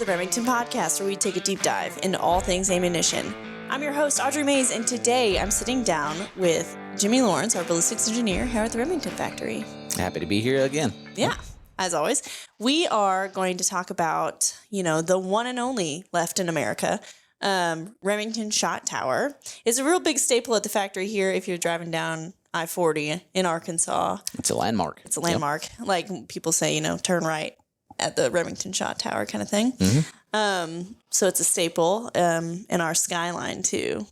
the Remington Podcast, where we take a deep dive into all things ammunition. I'm your host, Audrey Mays, and today I'm sitting down with Jimmy Lawrence, our Ballistics Engineer here at the Remington Factory. Happy to be here again. Yeah, as always. We are going to talk about, the one and only left in America, Remington Shot Tower. It's a real big staple at the factory here if you're driving down I-40 in Arkansas. It's a landmark. It's a landmark. Yep. Like people say, turn right at the Remington Shot Tower kind of thing. Mm-hmm. So it's a staple in our skyline too.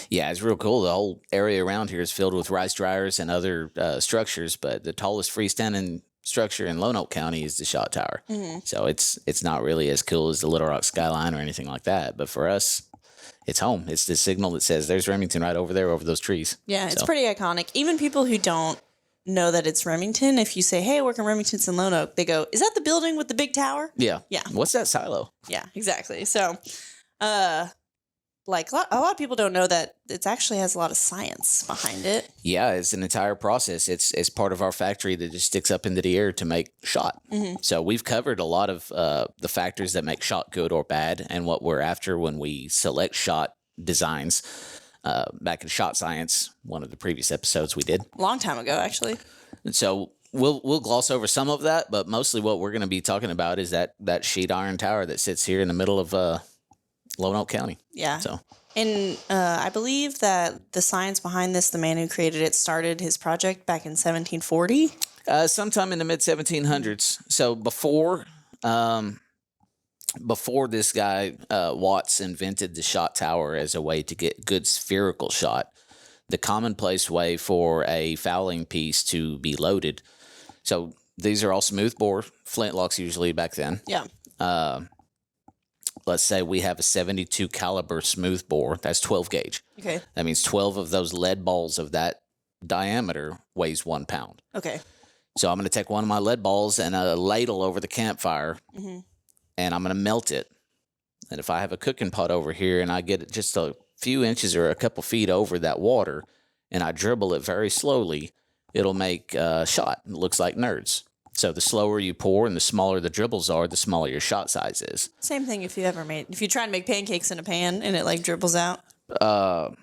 Yeah, it's real cool. The whole area around here is filled with rice dryers and other structures, but the tallest freestanding structure in Lonoke County is the Shot Tower. Mm-hmm. So it's not really as cool as the Little Rock skyline or anything like that. But for us, it's home. It's the signal that says there's Remington right over there over those trees. Yeah, it's pretty iconic. Even people who don't know that it's Remington, if you say, hey, I work in Remington's in Lonoke, they go, is that the building with the big tower? Yeah. Yeah. What's that silo? Yeah, exactly. So, a lot of people don't know that it actually has a lot of science behind it. Yeah, it's an entire process. It's part of our factory that just sticks up into the air to make shot. Mm-hmm. So we've covered a lot of the factors that make shot good or bad and what we're after when we select shot designs. Back in Shot Science, one of the previous episodes we did. A long time ago, actually. So we'll gloss over some of that, but mostly what we're going to be talking about is that sheet iron tower that sits here in the middle of Lonoke County. Yeah. So, and I believe that the science behind this, the man who created it, started his project back in 1740. Sometime in the mid 1700s. So before this guy, Watts, invented the shot tower as a way to get good spherical shot, the commonplace way for a fowling piece to be loaded. So these are all smooth bore flintlocks usually back then. Yeah. Let's say we have a 72 caliber smooth bore. That's 12 gauge. Okay. That means 12 of those lead balls of that diameter weighs 1 pound. Okay. So I'm going to take one of my lead balls and a ladle over the campfire. Mm-hmm. And I'm going to melt it. And if I have a cooking pot over here and I get it just a few inches or a couple feet over that water and I dribble it very slowly, it'll make a shot. It looks like nerds. So the slower you pour and the smaller the dribbles are, the smaller your shot size is. Same thing if you try to make pancakes in a pan and it dribbles out and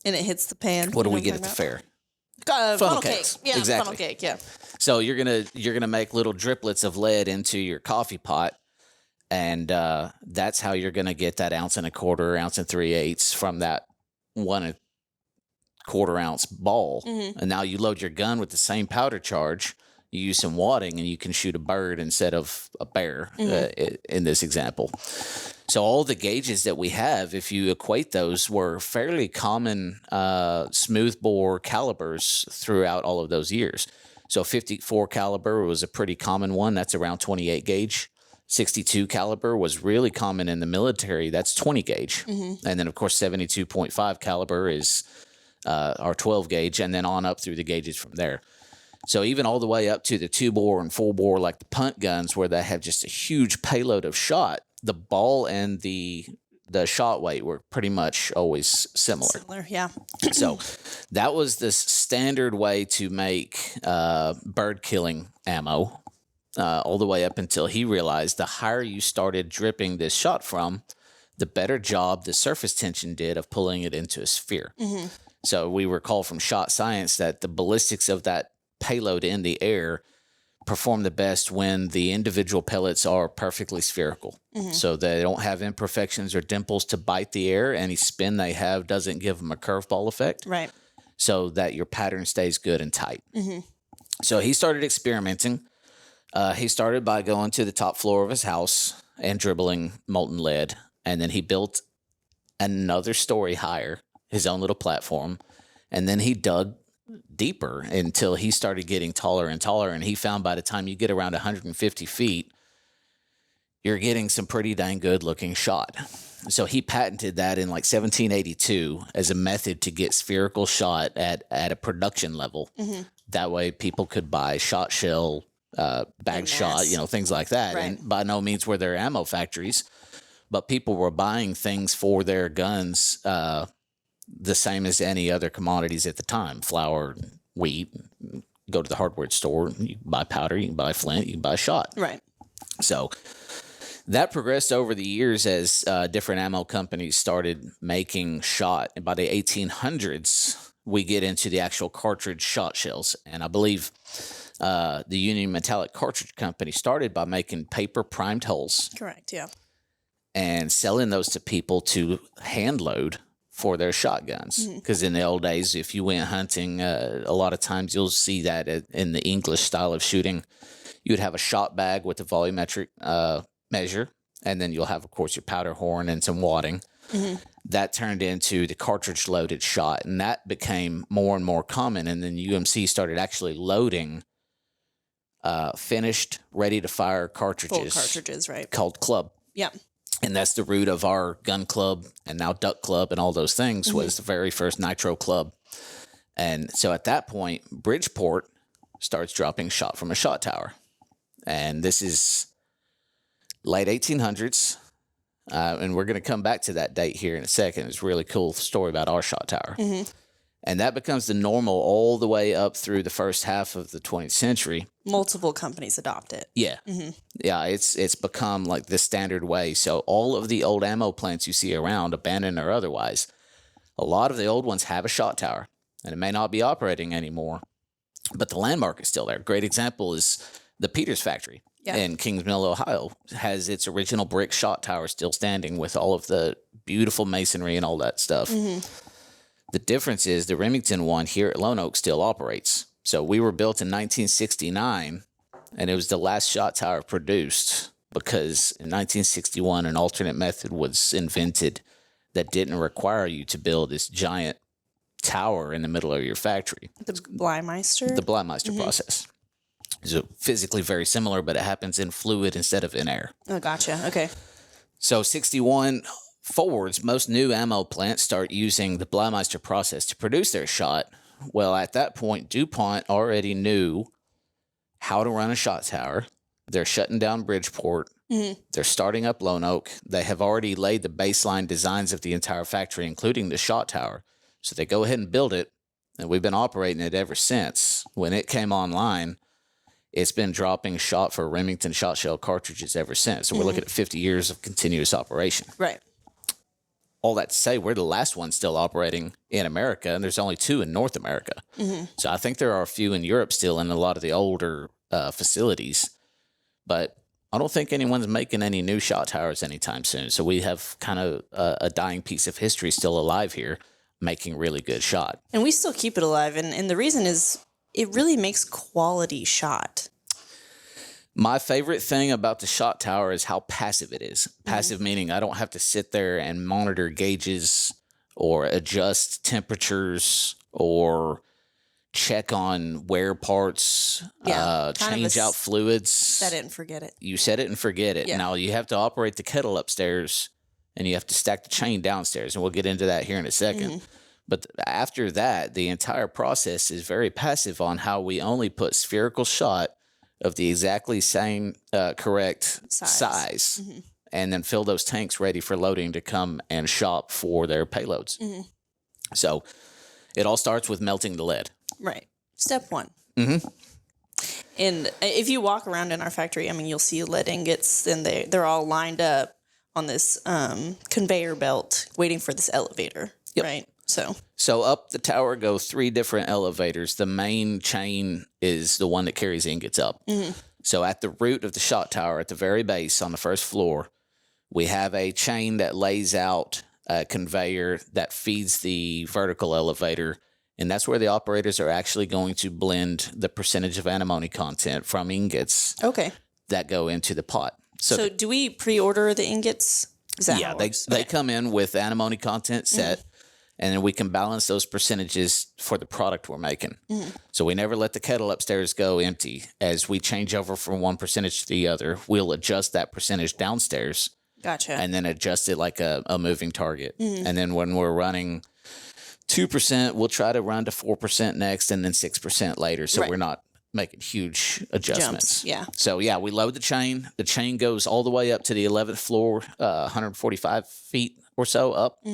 it hits the pan. What do we get at the fair? Funnel cake. Yeah, exactly. Funnel cake, yeah. So you're gonna make little driplets of lead into your coffee pot. And that's how you're going to get that 1.25 ounce, ounce and 3/8 from that 1.25 ounce ball. Mm-hmm. And now you load your gun with the same powder charge. You use some wadding and you can shoot a bird instead of a bear in this example. So all the gauges that we have, if you equate those, were fairly common smooth bore calibers throughout all of those years. So 54 caliber was a pretty common one. That's around 28 gauge. 62 caliber was really common in the military. That's 20 gauge. Mm-hmm. And then, of course, 72.5 caliber is our 12 gauge, and then on up through the gauges from there. So even all the way up to the 2-bore and 4-bore, like the punt guns, where they have just a huge payload of shot, the ball and the shot weight were pretty much always similar. Similar, yeah. So that was the standard way to make bird killing ammo. All the way up until he realized the higher you started dripping this shot from, the better job the surface tension did of pulling it into a sphere. Mm-hmm. So we recall from Shot Science that the ballistics of that payload in the air perform the best when the individual pellets are perfectly spherical. Mm-hmm. So they don't have imperfections or dimples to bite the air. Any spin they have doesn't give them a curveball effect. Right. So that your pattern stays good and tight. Mm-hmm. So he started experimenting. He started by going to the top floor of his house and dribbling molten lead. And then he built another story higher, his own little platform. And then he dug deeper until he started getting taller and taller. And he found by the time you get around 150 feet, you're getting some pretty dang good looking shot. So he patented that in 1782 as a method to get spherical shot at a production level. Mm-hmm. That way people could buy shot shell, bag shot, things like that. Right. And by no means were there ammo factories, but people were buying things for their guns the same as any other commodities at the time. Flour, wheat, go to the hardware store, you can buy powder, you can buy flint, you can buy shot. Right. So That progressed over the years as different ammo companies started making shot. And by the 1800s, we get into the actual cartridge shot shells. And I believe the Union Metallic Cartridge Company started by making paper primed holes. Correct, yeah. And selling those to people to hand load for their shotguns. Because in the old days, if you went hunting, a lot of times you'll see that in the English style of shooting. You would have a shot bag with a volumetric measure, and then you'll have, of course, your powder horn and some wadding. That turned into the cartridge loaded shot, and that became more and more common. And then UMC started actually loading finished, ready to fire cartridges. Full cartridges, right? Called club. Yeah. And that's the root of our gun club and now duck club and all those things was the very first nitro club. And so at that point, Bridgeport starts dropping shot from a shot tower. And this is late 1800s. And we're going to come back to that date here in a second. It's a really cool story about our shot tower. And that becomes the normal all the way up through the first half of the 20th century. Multiple companies adopt it. Yeah. Yeah, it's become like the standard way. So all of the old ammo plants you see around, abandoned or otherwise, a lot of the old ones have a shot tower. And it may not be operating anymore, but the landmark is still there. Great example is the Peters factory in Kings Mill, Ohio, has its original brick shot tower still standing with all of the beautiful masonry and all that stuff. The difference is the Remington one here at Lone Oak still operates. So we were built in 1969, and it was the last shot tower produced because in 1961, an alternate method was invented that didn't require you to build this giant tower in the middle of your factory. The Bleimeister? The Bleimeister process. So physically very similar, but it happens in fluid instead of in air. Oh, gotcha. Okay. So 61 forwards, most new ammo plants start using the Bleimeister process to produce their shot. Well, at that point, DuPont already knew how to run a shot tower. They're shutting down Bridgeport. They're starting up Lone Oak. They have already laid the baseline designs of the entire factory, including the shot tower. So they go ahead and build it, and we've been operating it ever since. When it came online, it's been dropping shot for Remington shot shell cartridges ever since. So we're looking at 50 years of continuous operation. Right. All that to say, we're the last one still operating in America, and there's only 2 in North America. So I think there are a few in Europe still in a lot of the older facilities, but I don't think anyone's making any new shot towers anytime soon. So we have kind of a dying piece of history still alive here, making really good shot. And we still keep it alive, and the reason is it really makes quality shot. My favorite thing about the shot tower is how passive it is. Passive meaning I don't have to sit there and monitor gauges or adjust temperatures or check on wear parts, change out fluids. Set it and forget it. You set it and forget it. Yeah. Now you have to operate the kettle upstairs and you have to stack the chain downstairs. And we'll get into that here in a second. But after that, the entire process is very passive on how we only put spherical shot of the exactly same correct size and then fill those tanks ready for loading to come and shop for their payloads. So it all starts with melting the lead. Right. Step 1. And if you walk around in our factory, I mean, you'll see lead ingots, and they're all lined up on this conveyor belt waiting for this elevator, right? So up the tower go 3 different elevators. The main chain is the one that carries ingots up. So at the root of the shot tower, at the very base on the first floor, we have a chain that lays out a conveyor that feeds the vertical elevator. And that's where the operators are actually going to blend the percentage of antimony content from ingots that go into the pot. So do we pre-order the ingots? Is that how it works? They come in with antimony content set. And then we can balance those percentages for the product we're making. So we never let the kettle upstairs go empty. As we change over from one percentage to the other, we'll adjust that percentage downstairs. Gotcha. And then adjust it like a moving target. And then when we're running 2%, we'll try to run to 4% next and then 6% later. So we're not making huge adjustments. Jumps, So we load the chain. The chain goes all the way up to the 11th floor, 145 feet or so up.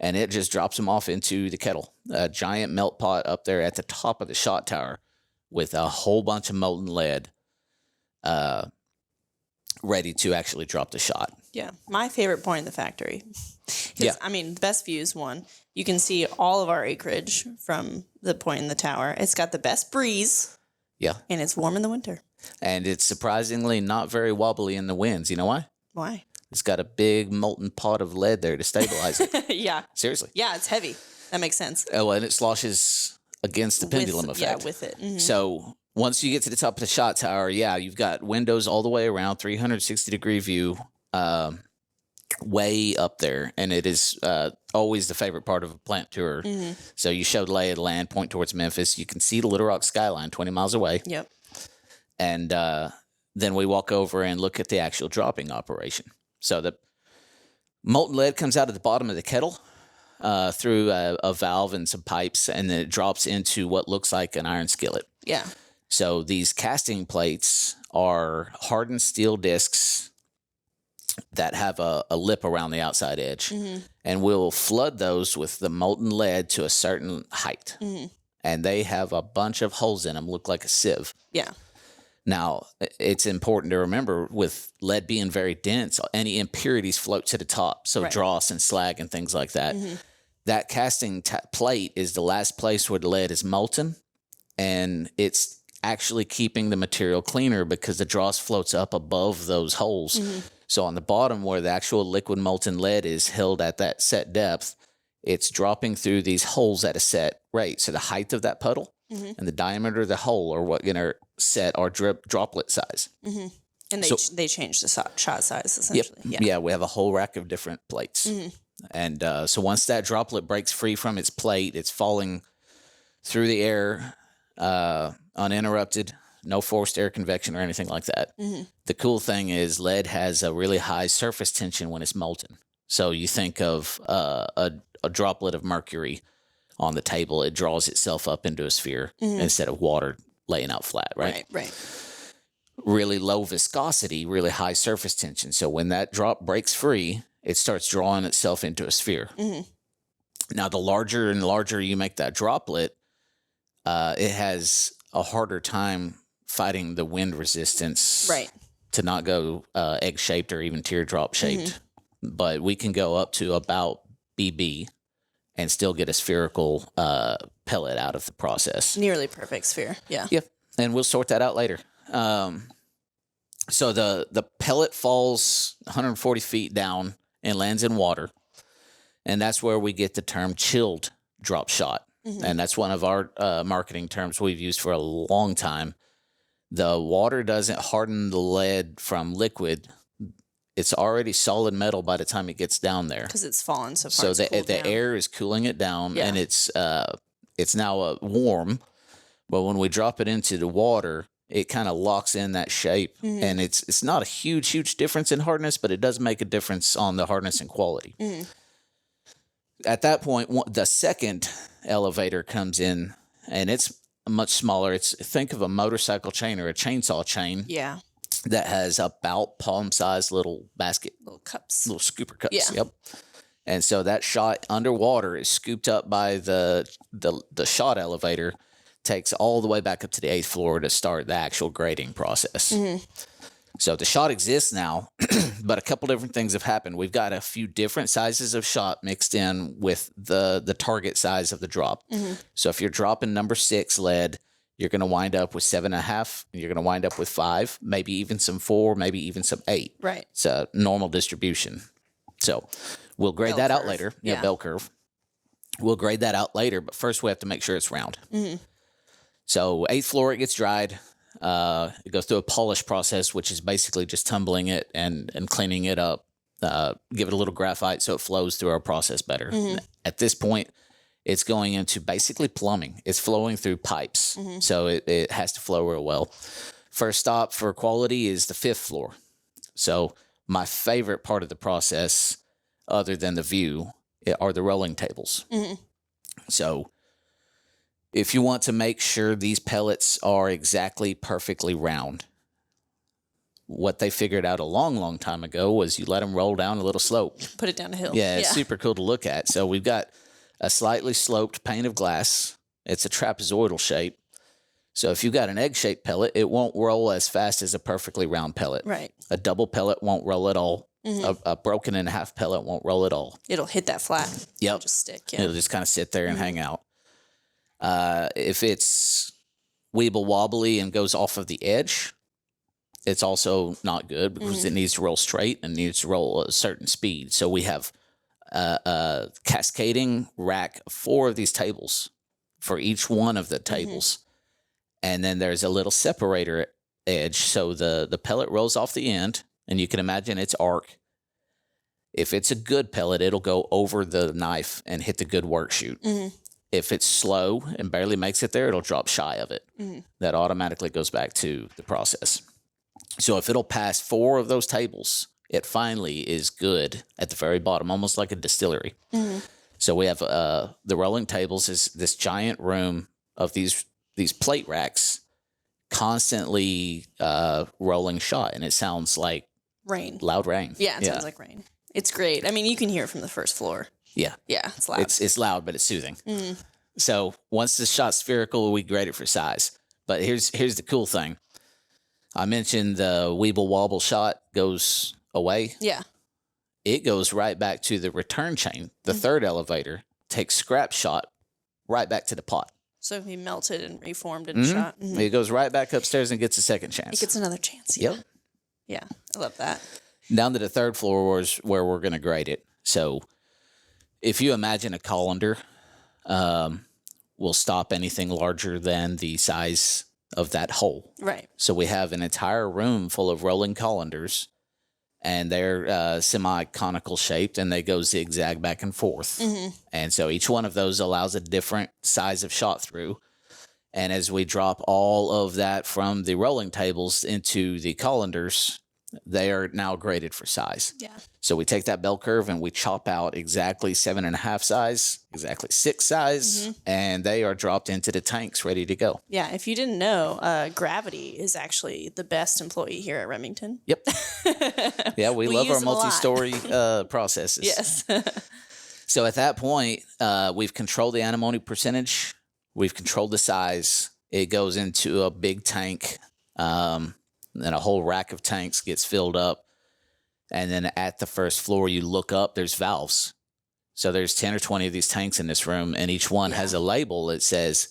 And it just drops them off into the kettle, a giant melt pot up there at the top of the shot tower with a whole bunch of molten lead. ready to actually drop the shot. Yeah. My favorite point in the factory. Yeah. I mean, the best view is one. You can see all of our acreage from the point in the tower. It's got the best breeze. Yeah. And it's warm in the winter. And it's surprisingly not very wobbly in the winds. You know why? Why? It's got a big molten pot of lead there to stabilize it. Yeah. Seriously. Yeah, it's heavy. That makes sense. Oh, and it sloshes against the pendulum effect. Yeah, with it. Mm-hmm. So once you get to the top of the shot tower, yeah, you've got windows all the way around, 360-degree view, way up there. And it is always the favorite part of a plant tour. Mm-hmm. So you show the lay of the land, point towards Memphis. You can see the Little Rock skyline 20 miles away. Yep. And then we walk over and look at the actual dropping operation. So the molten lead comes out of the bottom of the kettle through a valve and some pipes, and then it drops into what looks like an iron skillet. Yeah. So these casting plates are hardened steel discs that have a lip around the outside edge. Mm-hmm. And we'll flood those with the molten lead to a certain height. Mm-hmm. And they have a bunch of holes in them, look like a sieve. Yeah. Now, it's important to remember with lead being very dense, any impurities float to the top. So dross and slag and things like that. Mm-hmm. That casting plate is the last place where the lead is molten, and it's actually keeping the material cleaner because the dross floats up above those holes. Mm-hmm. So on the bottom where the actual liquid molten lead is held at that set depth, it's dropping through these holes at a set rate. So the height of that puddle and the diameter of the hole are what are set our droplet size. Mm-hmm. And they change the shot size essentially. Yep. Yeah, we have a whole rack of different plates. Mm-hmm. And so once that droplet breaks free from its plate, it's falling through the air uninterrupted, no forced air convection or anything like that. Mm-hmm. The cool thing is lead has a really high surface tension when it's molten. So you think of a droplet of mercury on the table, it draws itself up into a sphere instead of water laying out flat, right? Right. Really low viscosity, really high surface tension. So when that drop breaks free, it starts drawing itself into a sphere. Mm-hmm. Now, the larger and larger you make that droplet, it has a harder time fighting the wind resistance to not go egg-shaped or even teardrop-shaped. Mm-hmm. But we can go up to about BB and still get a spherical pellet out of the process. Nearly perfect sphere, yeah. Yep, and we'll sort that out later. So the pellet falls 140 feet down and lands in water, and that's where we get the term chilled drop shot. Mm-hmm. And that's one of our marketing terms we've used for a long time. The water doesn't harden the lead from liquid. It's already solid metal by the time it gets down there. Because it's fallen so So far. the air is cooling it down, and it's now warm. But when we drop it into the water, it kind of locks in that shape. Mm-hmm. And it's not a huge difference in hardness, but it does make a difference on the hardness and quality. Mm-hmm. At that point, the second elevator comes in, and it's much smaller. Think of a motorcycle chain or a chainsaw chain. Yeah. That has about palm-sized little basket. Little cups. Little scooper cups. Yeah. Yep. And so that shot underwater is scooped up by the shot elevator, takes all the way back up to the 8th floor to start the actual grading process. Mm-hmm. So the shot exists now, but a couple different things have happened. We've got a few different sizes of shot mixed in with the target size of the drop. Mm-hmm. So if you're dropping number 6 lead, you're going to wind up with 7.5, and you're going to wind up with 5, maybe even some 4, maybe even some 8. Right. It's a normal distribution. So we'll grade that out later. Yeah, bell curve. We'll grade that out later, but first we have to make sure it's round. Mm-hmm. So 8th floor, it gets dried. It goes through a polish process, which is basically just tumbling it and cleaning it up. Give it a little graphite so it flows through our process better. Mm-hmm. At this point, it's going into basically plumbing. It's flowing through pipes, so it has to flow real well. First stop for quality is the 5th floor. So my favorite part of the process, other than the view, are the rolling tables. Mm-hmm. So if you want to make sure these pellets are exactly perfectly round, what they figured out a long time ago was you let them roll down a little slope. Put it down a hill. Yeah, it's super cool to look at. So we've got a slightly sloped pane of glass. It's a trapezoidal shape. So if you've got an egg-shaped pellet, it won't roll as fast as a perfectly round pellet. Right. A double pellet won't roll at all. A broken in half pellet won't roll at all. It'll hit that flat. Yep. It'll just stick. Yeah. It'll just kind of sit there and hang out. If it's weeble wobbly and goes off of the edge, it's also not good because it needs to roll straight and needs to roll a certain speed. So we have a cascading rack of 4 of these tables for each one of the tables. And then there's a little separator edge. So the pellet rolls off the end, and you can imagine its arc. If it's a good pellet, it'll go over the knife and hit the good work chute. If it's slow and barely makes it there, it'll drop shy of it. That automatically goes back to the process. So if it'll pass 4 of those tables, it finally is good at the very bottom, almost like a distillery. So we have the rolling tables is this giant room of these plate racks constantly rolling shot, and it sounds like rain. Loud rain. Yeah, it sounds like rain. It's great. I mean, you can hear it from the first floor. Yeah. Yeah, it's loud. It's loud, but it's soothing. So once the shot's spherical, we grade it for size. But here's the cool thing. I mentioned the weeble wobble shot goes away. Yeah. It goes right back to the return chain. The third elevator takes scrap shot right back to the pot. So he melted and reformed and shot. It goes right back upstairs and gets a second chance. It gets another chance. Yeah. Yep. Yeah, I love that. Down to the third floor is where we're going to grade it. So if you imagine a colander, we'll stop anything larger than the size of that hole. Right. So we have an entire room full of rolling colanders, and they're semi-conical shaped, and they go zigzag back and forth. And so each one of those allows a different size of shot through. And as we drop all of that from the rolling tables into the colanders, they are now graded for size. Yeah. So we take that bell curve and we chop out exactly 7.5 size, exactly 6 size, and they are dropped into the tanks ready to go. Yeah. If you didn't know, Gravity is actually the best employee here at Remington. Yep. Yeah, we love use our them a lot. multi-story processes. Yes. So at that point, we've controlled the antimony percentage. We've controlled the size. It goes into a big tank. And a whole rack of tanks gets filled up. And then at the first floor, you look up, there's valves. So there's 10 or 20 of these tanks in this room, and each one has a label that says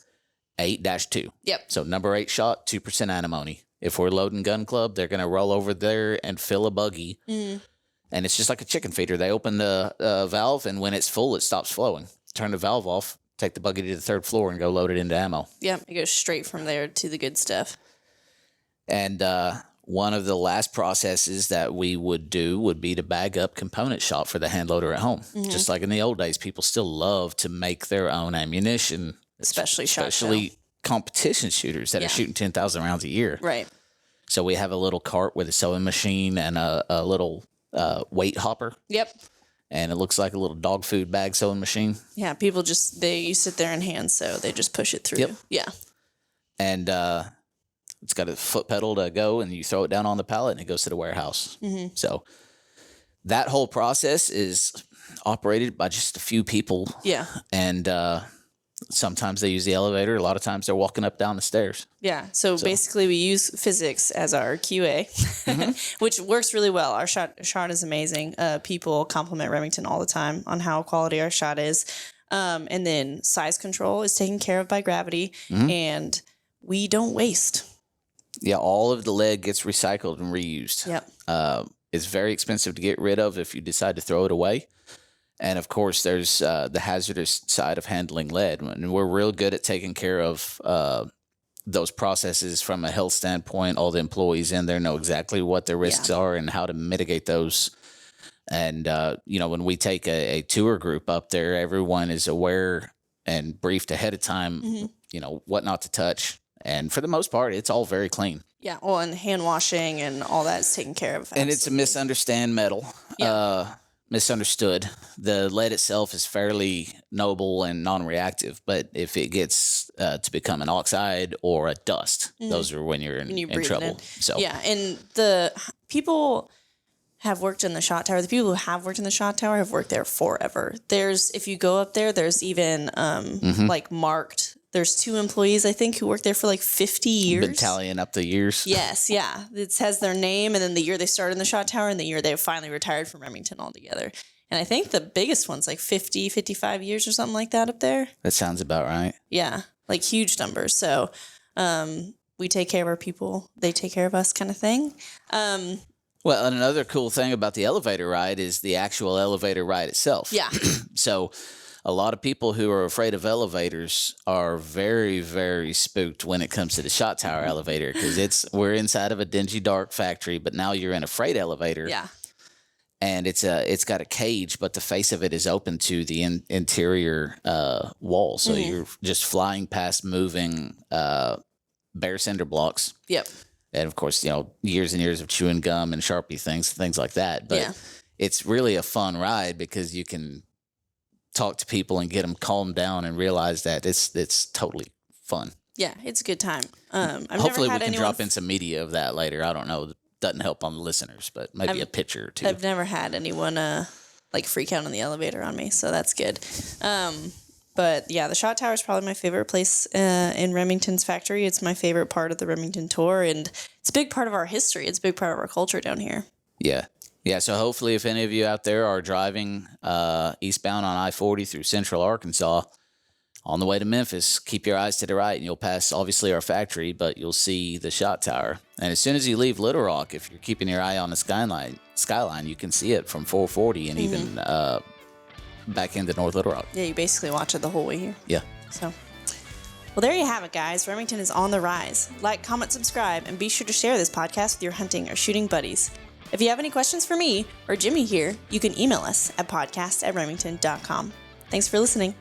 8-2. Yep. So number 8 shot, 2% antimony. If we're loading gun club, they're going to roll over there and fill a buggy. And it's just like a chicken feeder. They open the valve, and when it's full, it stops flowing. Turn the valve off, take the buggy to the third floor, and go load it into ammo. Yep. It goes straight from there to the good stuff. And one of the last processes that we would do would be to bag up component shot for the hand loader at home. Just like in the old days, people still love to make their own ammunition, Especially competition shooters that are shooting 10,000 rounds a year. Right. So we have a little cart with a sewing machine and a little weight hopper. Yep. And it looks like a little dog food bag sewing machine. Yeah. People you sit there in hand, so they just push it through. Yep. Yeah. And it's got a foot pedal to go, and you throw it down on the pallet, and it goes to the warehouse. So that whole process is operated by just a few people. Yeah. And sometimes they use the elevator. A lot of times they're walking up down the stairs. Yeah. So basically, we use physics as our QA, which works really well. Our shot is amazing. People compliment Remington all the time on how quality our shot is. And then size control is taken care of by Gravity, and we don't waste. Yeah, all of the lead gets recycled and reused. Yep. It's very expensive to get rid of if you decide to throw it away. And of course, there's the hazardous side of handling lead. And we're real good at taking care of those processes from a health standpoint. All the employees in there know exactly what their risks are and how to mitigate those. And, when we take a tour group up there, everyone is aware and briefed ahead of time, what not to touch. And for the most part, it's all very clean. Yeah. Well, and hand washing and all that is taken care of. And it's a misunderstood metal. Misunderstood. The lead itself is fairly noble and non-reactive, but if it gets to become an oxide or a dust, those are when you're in trouble. So yeah, and the people have worked in the shot tower. The people who have worked in the shot tower have worked there forever. If you go up there, there's even like marked There's 2 employees, I think, who worked there for like 50 years. Been tallying up the years. Yes, yeah. It has their name and then the year they started in the Shot Tower and the year they finally retired from Remington altogether. And I think the biggest one's like 50, 55 years or something like that up there. That sounds about right. Yeah, like huge numbers. So we take care of our people. They take care of us kind of thing. Well, and another cool thing about the elevator ride is the actual elevator ride itself. Yeah. So a lot of people who are afraid of elevators are very, very spooked when it comes to the Shot Tower elevator because we're inside of a dingy, dark factory, but now you're in a freight elevator. Yeah. And it's got a cage, but the face of it is open to the interior wall. So you're just flying past moving bare cinder blocks. Yep. And of course, years and years of chewing gum and Sharpie things like that. But it's really a fun ride because you can talk to people and get them calmed down and realize that it's totally fun. Yeah, it's a good time. Hopefully we can drop in some media of that later. I don't know. Doesn't help on the listeners, but maybe a picture or two. I've never had anyone like freak out on the elevator on me, so that's good. But yeah, the Shot Tower is probably my favorite place in Remington's factory. It's my favorite part of the Remington tour, and it's a big part of our history. It's a big part of our culture down here. Yeah. Yeah, so hopefully if any of you out there are driving eastbound on I-40 through central Arkansas on the way to Memphis, keep your eyes to the right and you'll pass, obviously, our factory, but you'll see the Shot Tower. And as soon as you leave Little Rock, if you're keeping your eye on the skyline, you can see it from 440 and even back into North Little Rock. Yeah, you basically watch it the whole way here. Yeah. So, well, there you have it, guys. Remington is on the rise. Like, comment, subscribe, and be sure to share this podcast with your hunting or shooting buddies. If you have any questions for me or Jimmy here, you can email us at podcast@remington.com. Thanks for listening.